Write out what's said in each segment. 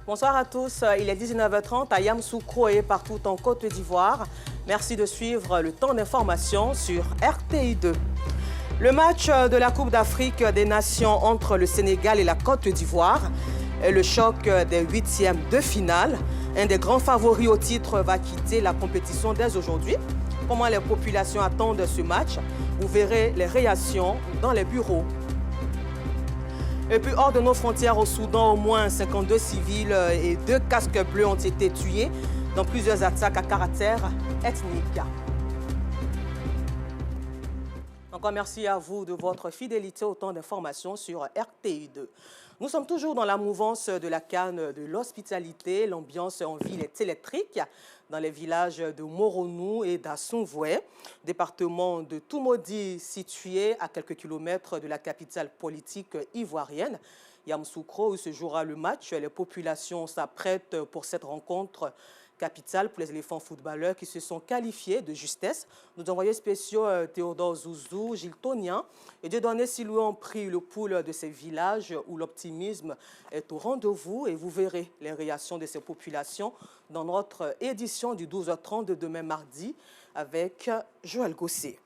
Bonsoir à tous, il est 19h30 à Yamoussoukro et partout en Côte d'Ivoire. Merci de suivre le temps d'information sur RTI2. Le match de la Coupe d'Afrique des Nations entre le Sénégal et la Côte d'Ivoire est le choc des huitièmes de finale. Un des grands favoris au titre va quitter la compétition dès aujourd'hui. Comment les populations attendent ce match? Vous verrez les réactions dans les bureaux. Et puis hors de nos frontières au Soudan, au moins 52 civils et 2 casques bleus ont été tués dans plusieurs attaques à caractère ethnique. Encore merci à vous de votre fidélité. Autant d'informations sur RTI2. Nous sommes toujours dans la mouvance de la canne de l'hospitalité. L'ambiance en ville est électrique dans les villages de Moronou et d'Assoumvoué, département de Toumaudi situé à quelques kilomètres de la capitale politique ivoirienne. Yamoussoukro, où se jouera le match. Les populations s'apprêtent pour cette rencontre capitale pour les éléphants footballeurs qui se sont qualifiés de justesse. Nos envoyés spéciaux Théodore Zouzou, Gilles Tonien et Dieudonné Silou ont pris le pouls de ces villages où l'optimisme est au rendez-vous et vous verrez les réactions de ces populations dans notre édition du 12h30 de demain mardi avec Joël Gossé.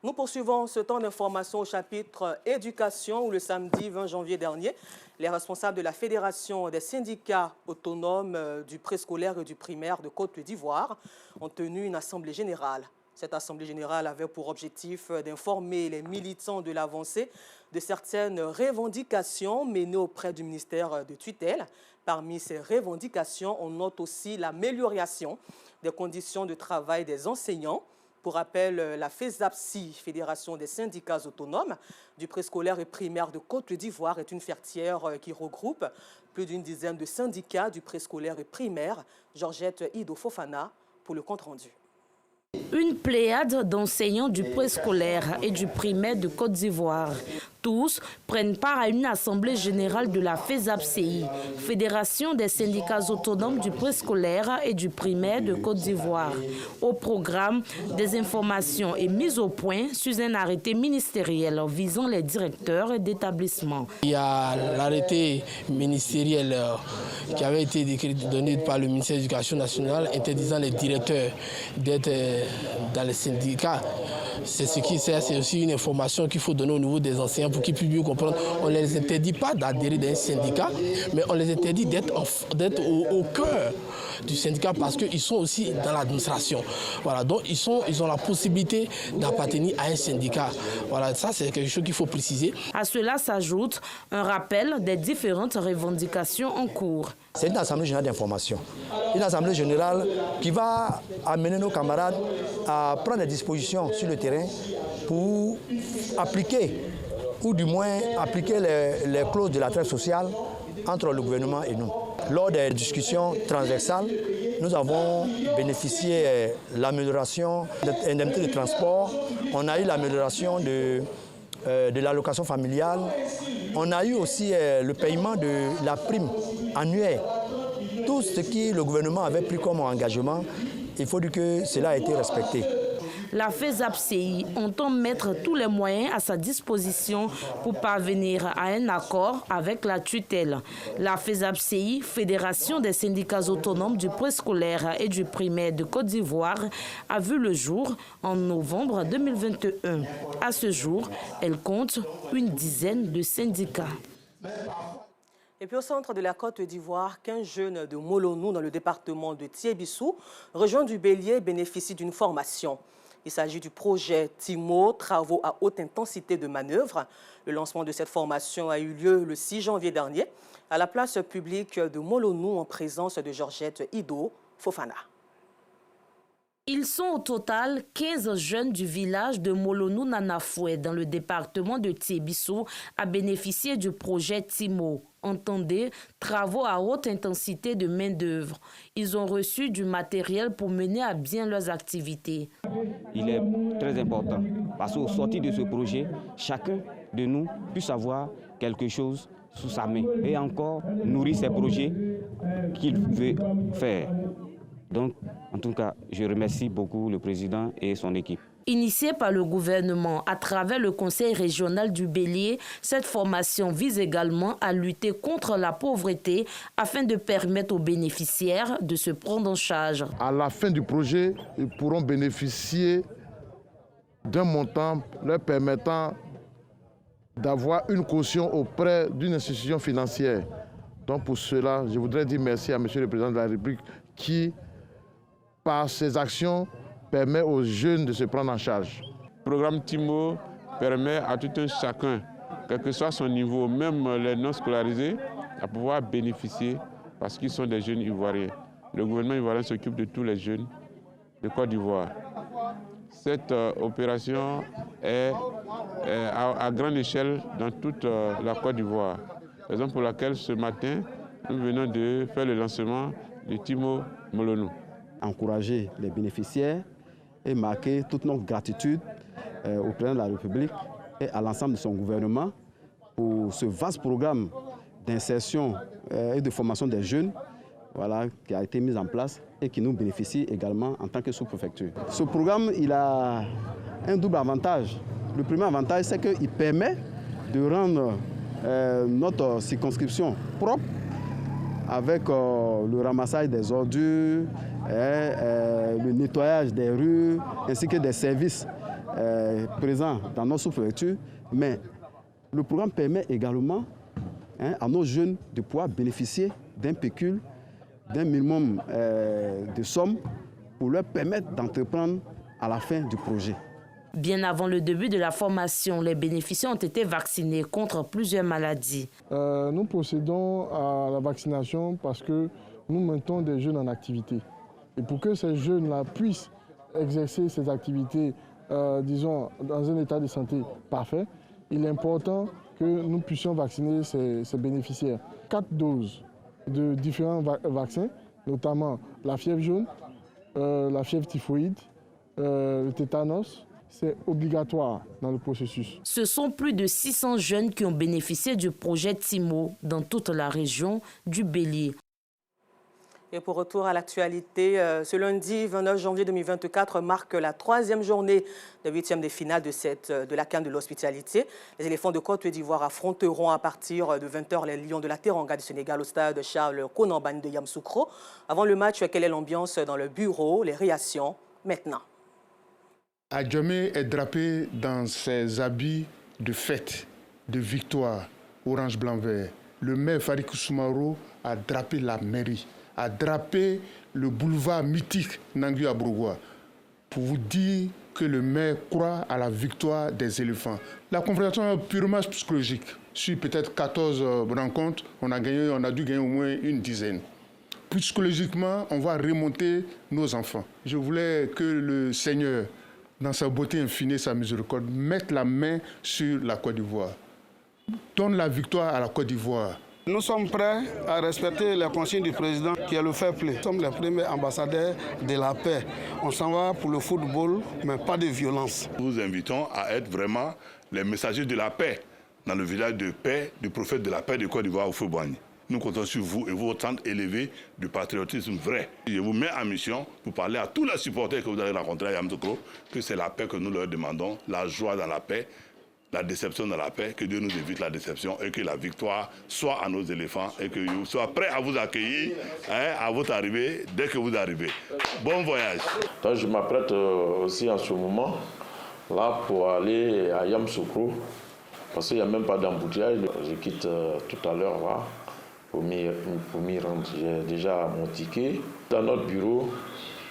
Nous poursuivons ce temps d'information au chapitre éducation où le samedi 20 janvier dernier, les responsables de la Fédération des syndicats autonomes du préscolaire et du primaire de Côte d'Ivoire ont tenu une assemblée générale. Cette assemblée générale avait pour objectif d'informer les militants de l'avancée de certaines revendications menées auprès du ministère de tutelle. Parmi ces revendications, on note aussi l'amélioration des conditions de travail des enseignants. Pour rappel, la FESAPSI, Fédération des syndicats autonomes du préscolaire et primaire de Côte d'Ivoire, est une fertière qui regroupe plus d'une dizaine de syndicats du préscolaire et primaire. Georgette Ido Fofana pour le compte-rendu. Une pléiade d'enseignants du préscolaire et du primaire de Côte d'Ivoire. Tous prennent part à une assemblée générale de la FESAPCI, Fédération des syndicats autonomes du préscolaire et du primaire de Côte d'Ivoire. Au programme, des informations et mises au point sur un arrêté ministériel visant les directeurs d'établissement. Il y a l'arrêté ministériel qui avait été donné par le ministère de l'Éducation nationale interdisant les directeurs d'être dans les syndicats. C'est ce qui sert, c'est aussi une information qu'il faut donner au niveau des enseignants pour qu'ils puissent mieux comprendre. On ne les interdit pas d'adhérer à un syndicat, mais on les interdit d'être au cœur du syndicat parce qu'ils sont aussi dans l'administration. Voilà, donc ils ont la possibilité d'appartenir à un syndicat. Voilà, ça c'est quelque chose qu'il faut préciser. À cela s'ajoute un rappel des différentes revendications en cours. C'est une assemblée générale d'information. Une assemblée générale qui va amener nos camarades à prendre des dispositions sur le terrain pour appliquer, ou du moins appliquer les clauses de la trêve sociale entre le gouvernement et nous. Lors des discussions transversales, nous avons bénéficié de l'amélioration de l'indemnité de transport, on a eu l'amélioration de l'allocation familiale, on a eu aussi le paiement de la prime annuelle. Tout ce que le gouvernement avait pris comme engagement, il faut dire que cela a été respecté. La FESAPCI entend mettre tous les moyens à sa disposition pour parvenir à un accord avec la tutelle. La FESAPCI, Fédération des syndicats autonomes du préscolaire et du primaire de Côte d'Ivoire, a vu le jour en novembre 2021. À ce jour, elle compte une dizaine de syndicats. Et puis au centre de la Côte d'Ivoire, 15 jeunes de Molonou dans le département de Thiébissou, rejoints du Bélier, bénéficient d'une formation. Il s'agit du projet TIMO, travaux à haute intensité de manœuvre. Le lancement de cette formation a eu lieu le 6 janvier dernier à la place publique de Molonou en présence de Georgette Ido Fofana. Ils sont au total 15 jeunes du village de Molonou-Nanafoué dans le département de Thiébissou à bénéficier du projet TIMO. Entendez, travaux à haute intensité de main-d'œuvre. Ils ont reçu du matériel pour mener à bien leurs activités. Il est très important parce qu'au sortir de ce projet, chacun de nous puisse avoir quelque chose sous sa main et encore nourrir ces projets qu'il veut faire. Donc, en tout cas, je remercie beaucoup le président et son équipe. Initiée par le gouvernement à travers le Conseil régional du Bélier, cette formation vise également à lutter contre la pauvreté afin de permettre aux bénéficiaires de se prendre en charge. À la fin du projet, ils pourront bénéficier d'un montant leur permettant d'avoir une caution auprès d'une institution financière. Donc pour cela, je voudrais dire merci à M. le Président de la République qui, par ses actions, permet aux jeunes de se prendre en charge. Le programme TIMO permet à tout un chacun, quel que soit son niveau, même les non scolarisés, à pouvoir bénéficier parce qu'ils sont des jeunes ivoiriens. Le gouvernement ivoirien s'occupe de tous les jeunes de Côte d'Ivoire. Cette opération est à grande échelle dans toute la Côte d'Ivoire. Raison pour laquelle ce matin, nous venons de faire le lancement du TIMO Molonou. Encourager les bénéficiaires et marquer toute notre gratitude au président de la République et à l'ensemble de son gouvernement pour ce vaste programme d'insertion et de formation des jeunes qui a été mis en place et qui nous bénéficie également en tant que sous-préfecture. Ce programme, il a un double avantage. Le premier avantage, c'est qu'il permet de rendre notre circonscription propre avec le ramassage des ordures, le nettoyage des rues, ainsi que des services présents dans nos sous-préfectures. Mais le programme permet également à nos jeunes de pouvoir bénéficier d'un pécule, d'un minimum de sommes pour leur permettre d'entreprendre à la fin du projet. Bien avant le début de la formation, les bénéficiaires ont été vaccinés contre plusieurs maladies. Nous procédons à la vaccination parce que nous maintenons des jeunes en activité. Et pour que ces jeunes-là puissent exercer ces activités, disons, dans un état de santé parfait, il est important que nous puissions vacciner ces bénéficiaires. 4 doses de différents vaccins, notamment la fièvre jaune, la fièvre typhoïde, le tétanos. C'est obligatoire dans le processus. Ce sont plus de 600 jeunes qui ont bénéficié du projet TIMO dans toute la région du Bélier. Et pour retour à l'actualité, ce lundi 29 janvier 2024 marque la 3e journée de 8e de finale de la CAN de l'hospitalité. Les éléphants de Côte d'Ivoire affronteront à partir de 20h les Lions de la Teranga du Sénégal au stade Charles Konan-Banny de Yamoussoukro. Avant le match, quelle est l'ambiance dans le bureau? Les réactions maintenant. Adjamé est drapé dans ses habits de fête, de victoire, orange, blanc, vert. Le maire Farik Soumaro a drapé la mairie, a drapé le boulevard mythique Nangui Abrougua pour vous dire que le maire croit à la victoire des éléphants. La confrontation est purement psychologique. Sur peut-être 14 rencontres, on a dû gagner au moins une dizaine. Psychologiquement, on va remonter nos enfants. Je voulais que le Seigneur, dans sa beauté infinie et sa miséricorde, mette la main sur la Côte d'Ivoire. Donne la victoire à la Côte d'Ivoire. Nous sommes prêts à respecter les consignes du président qui est le fair play. Nous sommes les premiers ambassadeurs de la paix. On s'en va pour le football, mais pas de violence. Nous vous invitons à être vraiment les messagers de la paix dans le village de paix du prophète de la paix de Côte d'Ivoire au Feu-Boigny. Nous comptons sur vous et votre centre élevé du patriotisme vrai. Je vous mets en mission pour parler à tous les supporters que vous allez rencontrer à Yamoussoukro que c'est la paix que nous leur demandons, la joie dans la paix, la déception dans la paix, que Dieu nous évite la déception et que la victoire soit à nos éléphants et que nous soyons prêts à vous accueillir à votre arrivée dès que vous arrivez. Bon voyage. Donc, je m'apprête aussi en ce moment là pour aller à Yamoussoukro parce qu'il n'y a même pas d'embouteillage. Je quitte tout à l'heure là. Pour m'y rendre. J'ai déjà mon ticket. Dans notre bureau,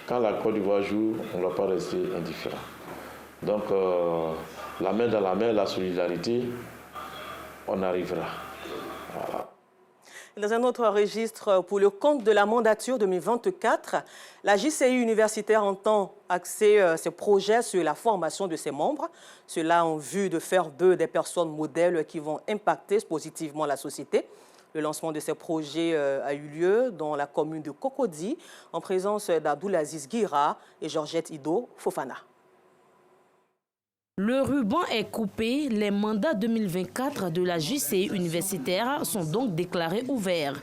quand la Côte d'Ivoire joue, on ne va pas rester indifférent. Donc, la main dans la main, la solidarité, on arrivera. Voilà. Dans un autre registre, pour le compte de la mandature 2024, la JCI universitaire entend axer ses projets sur la formation de ses membres. Cela en vue de faire d'eux des personnes modèles qui vont impacter positivement la société. Le lancement de ces projets a eu lieu dans la commune de Cocody, en présence d'Abdoulaziz Guira et Georgette Ido Fofana. Le ruban est coupé, les mandats 2024 de la JCI universitaire sont donc déclarés ouverts.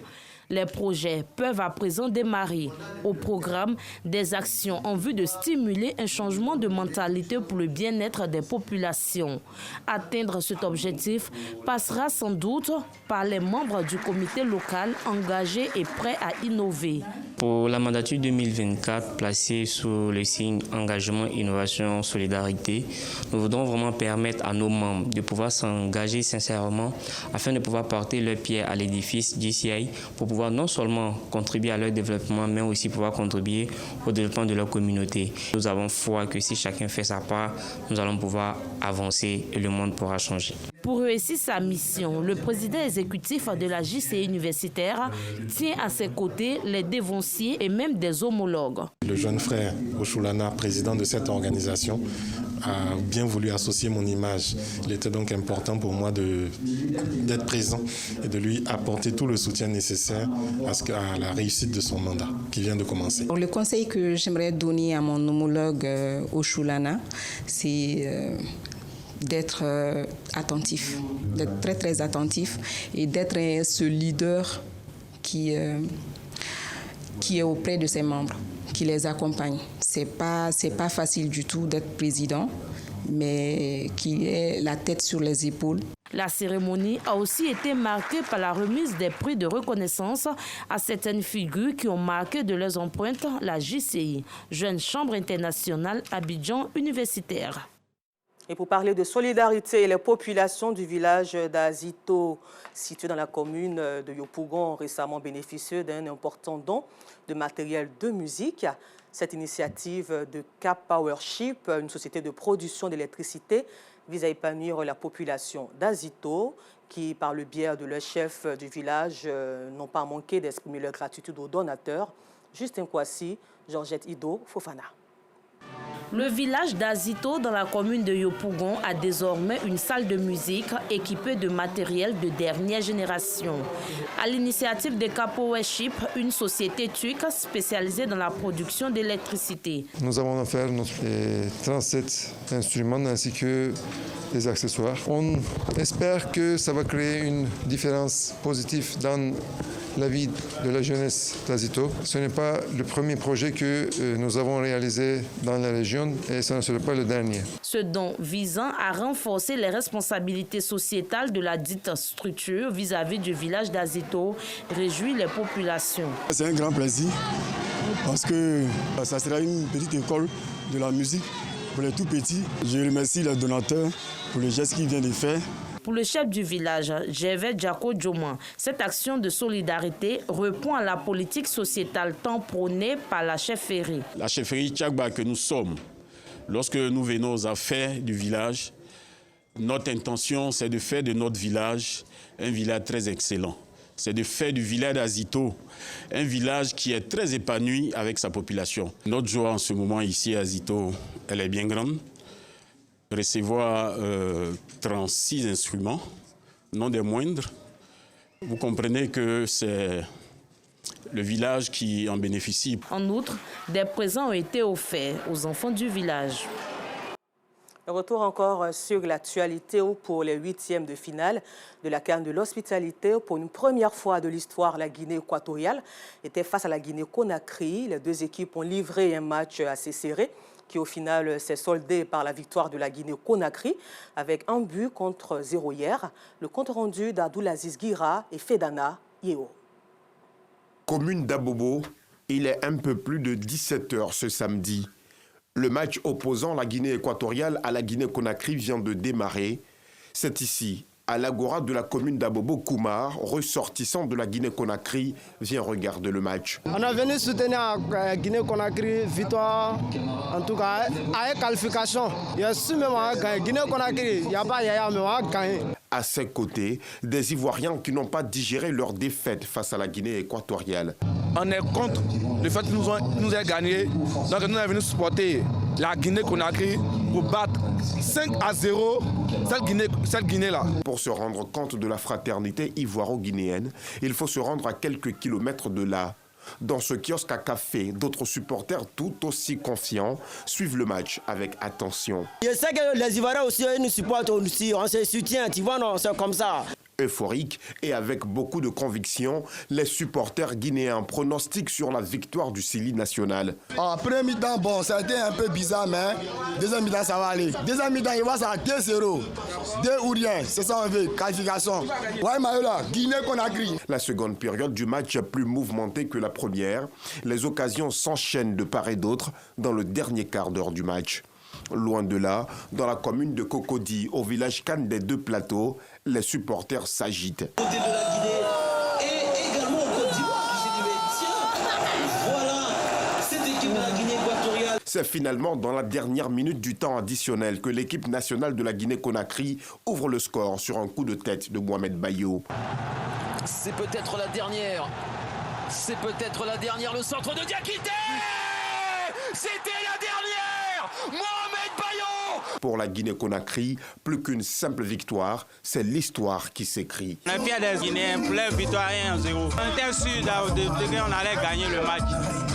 Les projets peuvent à présent démarrer. Au programme, des actions en vue de stimuler un changement de mentalité pour le bien-être des populations. Atteindre cet objectif passera sans doute par les membres du comité local engagés et prêts à innover. Pour la mandature 2024, placée sous le signe engagement, innovation, solidarité, nous voudrons vraiment permettre à nos membres de pouvoir s'engager sincèrement afin de pouvoir porter leur pierre à l'édifice GCI pour pouvoir non seulement contribuer à leur développement, mais aussi pouvoir contribuer au développement de leur communauté. Nous avons foi que si chacun fait sa part, nous allons pouvoir avancer et le monde pourra changer. Pour réussir sa mission, le président exécutif de la JCI universitaire tient à ses côtés les dévanciers et même des homologues. Le jeune frère Oshulana, président de cette organisation, a bien voulu associer mon image. Il était donc important pour moi d'être présent et de lui apporter tout le soutien nécessaire à la réussite de son mandat qui vient de commencer. Le conseil que j'aimerais donner à mon homologue Oshulana, c'est d'être attentif, d'être très très attentif et d'être ce leader qui est auprès de ses membres, qui les accompagne. C'est pas facile du tout d'être président, mais qui est la tête sur les épaules. La cérémonie a aussi été marquée par la remise des prix de reconnaissance à certaines figures qui ont marqué de leurs empreintes la JCI, Jeune Chambre internationale Abidjan universitaire. Et pour parler de solidarité, les populations du village d'Azito, situé dans la commune de Yopougon, ont récemment bénéficié d'un important don de matériel de musique. Cette initiative de Cap Powership, une société de production d'électricité, vise à épanouir la population d'Azito, qui, par le biais de leur chef du village, n'ont pas manqué d'exprimer leur gratitude aux donateurs. Justin Kwasi, Georgette Ido, Fofana. Le village d'Azito, dans la commune de Yopougon, a désormais une salle de musique équipée de matériel de dernière génération. À l'initiative de Cap Powership, une société turque spécialisée dans la production d'électricité. Nous avons offert 37 instruments ainsi que des accessoires. On espère que ça va créer une différence positive dans la vie de la jeunesse d'Azito. Ce n'est pas le premier projet que nous avons réalisé dans la région et ce ne sera pas le dernier. Ce don visant à renforcer les responsabilités sociétales de la dite structure vis-à-vis du village d'Azito réjouit les populations. C'est un grand plaisir parce que ça sera une petite école de la musique pour les tout petits. Je remercie les donateurs pour le geste qu'ils viennent de faire. Pour le chef du village, Gervais Djako Djoman, cette action de solidarité répond à la politique sociétale tant prônée par la chefferie. La chefferie Tchagba que nous sommes, lorsque nous venons aux affaires du village, notre intention c'est de faire de notre village un village très excellent. C'est de faire du village d'Azito un village qui est très épanoui avec sa population. Notre joie en ce moment ici à Azito, elle est bien grande. Recevoir 36 instruments, non des moindres. Vous comprenez que c'est le village qui en bénéficie. En outre, des présents ont été offerts aux enfants du village. Retour encore sur l'actualité pour les 8e de finale de la CAN de l'hospitalité. Pour une première fois de l'histoire, la Guinée équatoriale était face à la Guinée-Conakry. Les deux équipes ont livré un match assez serré qui au final s'est soldé par la victoire de la Guinée-Conakry avec 1 but contre 0 hier. Le compte rendu d'Abdoulaziz Guira et Fedana Yeo. Commune d'Abobo, il est un peu plus de 17 h ce samedi. Le match opposant la Guinée équatoriale à la Guinée-Conakry vient de démarrer. C'est ici, à l'agora de la commune d'Abobo, Koumar, ressortissant de la Guinée-Conakry, vient regarder le match. On est venu soutenir la Guinée-Conakry, victoire, en tout cas, avec qualification. Il y a su même à Guinée-Conakry, il n'y a pas Yaya, mais on a gagné. À ses côtés, des Ivoiriens qui n'ont pas digéré leur défaite face à la Guinée équatoriale. On est contre le fait qu'ils nous aient gagné. Donc nous sommes venus supporter la Guinée-Conakry pour battre 5-0 cette Guinée-là. Pour se rendre compte de la fraternité ivoiro-guinéenne, il faut se rendre à quelques kilomètres de là. Dans ce kiosque à café, d'autres supporters tout aussi confiants suivent le match avec attention. Je sais que les Ivoiriens aussi nous supportent aussi, on se soutient, tu vois, non, c'est comme ça. Euphoriques et avec beaucoup de conviction, les supporters guinéens pronostiquent sur la victoire du Sili national. En premier mi-temps, bon, ça a été un peu bizarre, mais deuxième mi-temps, ça va aller. Deuxième mi-temps, il va ça à 2-0. 2 ou rien, c'est ça on veut, qualification. Ouais, Mayola, Guinée-Conakry. La seconde période du match plus mouvementée que la première. Les occasions s'enchaînent de part et d'autre dans le dernier quart d'heure du match. Loin de là, dans la commune de Cocody, au village Cannes des Deux Plateaux, les supporters s'agitent. C'est finalement dans la dernière minute du temps additionnel que l'équipe nationale de la Guinée-Conakry ouvre le score sur un coup de tête de Mohamed Bayo. C'est peut-être la dernière. C'est peut-être la dernière. Le centre de Diakité. C'était la dernière. Mohamed Bayo. Pour la Guinée-Conakry, plus qu'une simple victoire, c'est l'histoire qui s'écrit. On est fiers des Guinéens pour leur victoire 1-0. On était sûr qu'on allait gagner le match.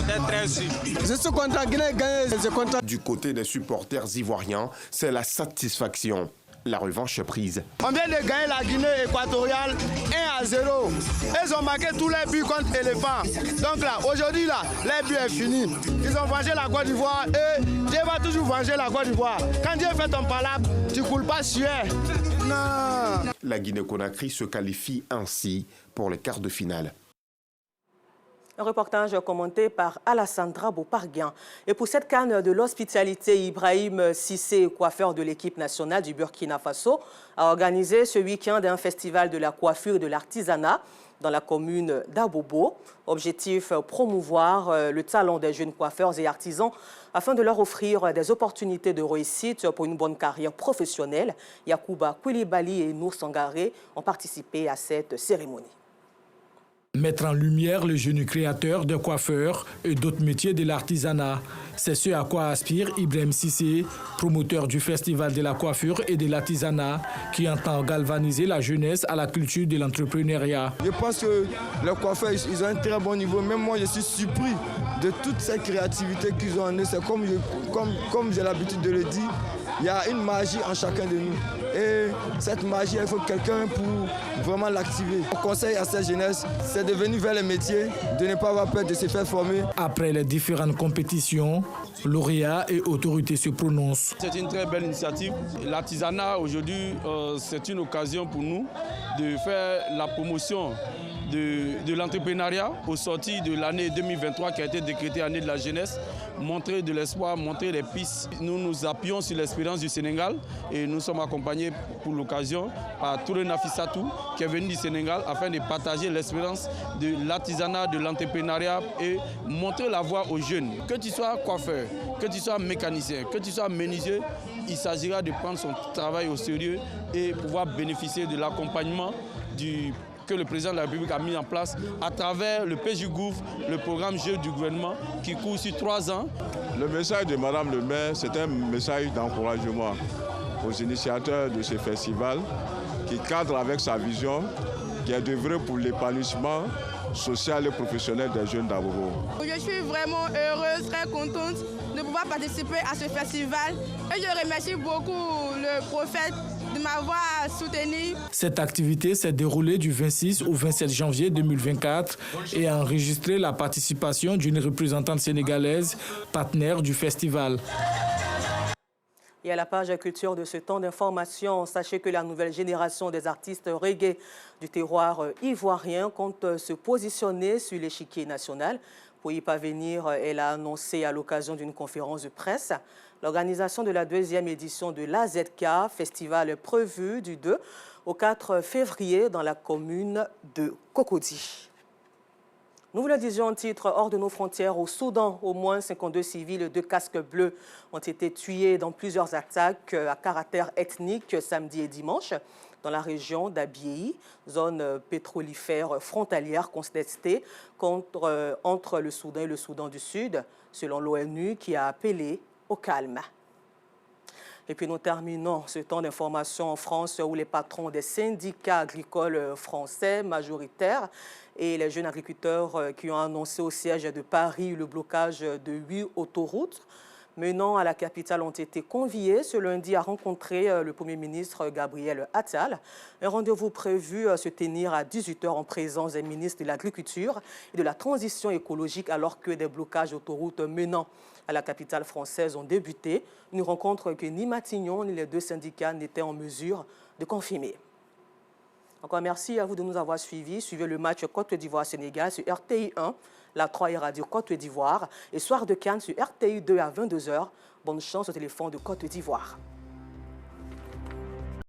Peut-être très sûr. Je suis content, Guinée gagner, je suis content. Du côté des supporters ivoiriens, c'est la satisfaction. La revanche est prise. On vient de gagner la Guinée équatoriale 1-0. Ils ont marqué tous les buts contre Éléphant. Donc là, aujourd'hui, là, les buts est fini. Ils ont vengé la Côte d'Ivoire et Dieu va toujours venger la Côte d'Ivoire. Quand Dieu fait ton palabre, tu coules pas sur elle. Non. La Guinée-Conakry se qualifie ainsi pour les quarts de finale. Un reportage commenté par Alassandra Boparguin. Et pour cette canne de l'hospitalité, Ibrahim Cissé, coiffeur de l'équipe nationale du Burkina Faso, a organisé ce week-end un festival de la coiffure et de l'artisanat dans la commune d'Abobo. Objectif, promouvoir le talent des jeunes coiffeurs et artisans afin de leur offrir des opportunités de réussite pour une bonne carrière professionnelle. Yacouba Koulibaly et Nour Sangaré ont participé à cette cérémonie. Mettre en lumière les jeunes créateurs de coiffeurs et d'autres métiers de l'artisanat. C'est ce à quoi aspire Ibrahim Cissé, promoteur du Festival de la coiffure et de l'artisanat, qui entend galvaniser la jeunesse à la culture de l'entrepreneuriat. Je pense que les coiffeurs, ils ont un très bon niveau. Même moi, je suis surpris de toute cette créativité qu'ils ont en eux. C'est comme j'ai l'habitude de le dire, il y a une magie en chacun de nous. Et cette magie, il faut quelqu'un pour vraiment l'activer. On conseille à cette jeunesse, c'est de venir vers les métiers, de ne pas avoir peur de se faire former. Après les différentes compétitions, lauréats et autorités se prononcent. C'est une très belle initiative. L'artisanat, aujourd'hui, c'est une occasion pour nous de faire la promotion de l'entrepreneuriat au sorti de l'année 2023 qui a été décrétée année de la jeunesse, montrer de l'espoir, montrer les pistes. Nous nous appuyons sur l'expérience du Sénégal et nous sommes accompagnés pour l'occasion par Touré Nafissatou qui est venu du Sénégal afin de partager l'expérience de l'artisanat, de l'entrepreneuriat et montrer la voie aux jeunes. Que tu sois coiffeur, que tu sois mécanicien, que tu sois menuisier, il s'agira de prendre son travail au sérieux et pouvoir bénéficier de l'accompagnement que le président de la République a mis en place à travers le PJGouv, le programme Jeux du gouvernement qui court sur 3 ans. Le message de Madame le maire, c'est un message d'encouragement aux initiateurs de ce festival qui cadre avec sa vision, qui est d'œuvrer pour l'épanouissement social et professionnel des jeunes d'Abobo. Je suis vraiment heureuse, très contente de pouvoir participer à ce festival et je remercie beaucoup le prophète de m'avoir soutenu. Cette activité s'est déroulée du 26 au 27 janvier 2024 et a enregistré la participation d'une représentante sénégalaise, partenaire du festival. Et à la page culture de ce temps d'information, sachez que la nouvelle génération des artistes reggae du terroir ivoirien compte se positionner sur l'échiquier national. Pour y parvenir, elle a annoncé à l'occasion d'une conférence de presse l'organisation de la 2e édition de l'AZK, festival prévu du 2 au 4 février dans la commune de Cocody. Nous vous le disions en titre, hors de nos frontières, au Soudan, au moins 52 civils et 2 casques bleus ont été tués dans plusieurs attaques à caractère ethnique samedi et dimanche dans la région d'Abyei, zone pétrolifère frontalière contestée entre le Soudan et le Soudan du Sud, selon l'ONU qui a appelé au calme. Et puis nous terminons ce temps d'information en France où les patrons des syndicats agricoles français majoritaires et les jeunes agriculteurs qui ont annoncé au siège de Paris le blocage de 8 autoroutes menant à la capitale ont été conviés ce lundi à rencontrer le Premier ministre Gabriel Attal. Un rendez-vous prévu se tenir à 18h en présence des ministres de l'Agriculture et de la Transition écologique alors que des blocages d'autoroutes menant à la capitale française ont débuté. Une rencontre que ni Matignon ni les deux syndicats n'étaient en mesure de confirmer. Encore merci à vous de nous avoir suivis. Suivez le match Côte d'Ivoire-Sénégal sur RTI 1, la 3 et Radio Côte d'Ivoire et Soir de Cannes sur RTI 2 à 22h. Bonne chance au téléphone de Côte d'Ivoire.